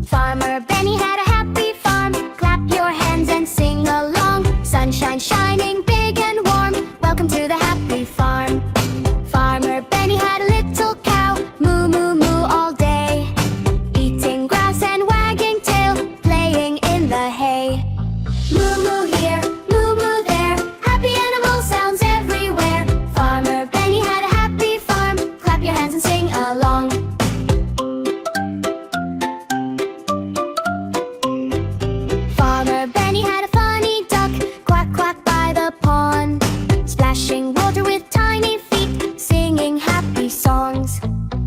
Farmer Benny had a happy farm. Clap your hands and sing along. Sunshine shining big and warm. Welcome to the happy farm. Farmer Benny had a little cow. Moo, moo, moo all day. Eating grass and wagging tail. Playing in the hay. Moo, moo here, moo, moo there. Happy animal sounds everywhere. Farmer Benny had a happy farm. Clap your hands and sing along. Farmer Benny had a funny duck. Quack, quack by the pond. Splashing water with tiny feet. Singing happy songs.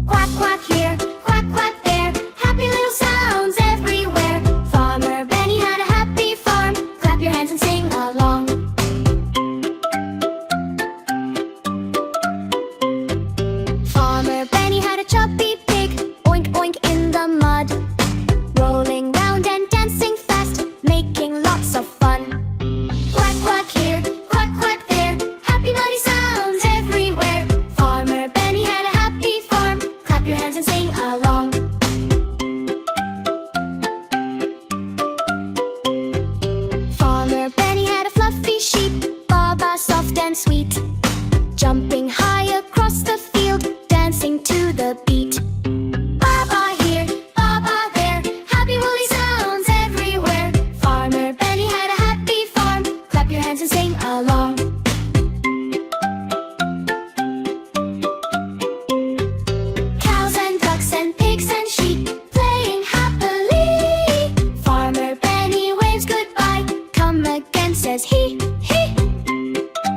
Quack, quack here, quack, quack there. Happy little sounds everywhere. Farmer Benny had a happy farm. Clap your hands and sing along. Farmer Benny had a chubby pig. Oink, oink in the mud. Rolling round and dancing fast, making lots of fun. Quack, quack here, quack, quack there. Happy nutty sounds everywhere. Farmer Benny had a happy farm. Clap your hands and sing along.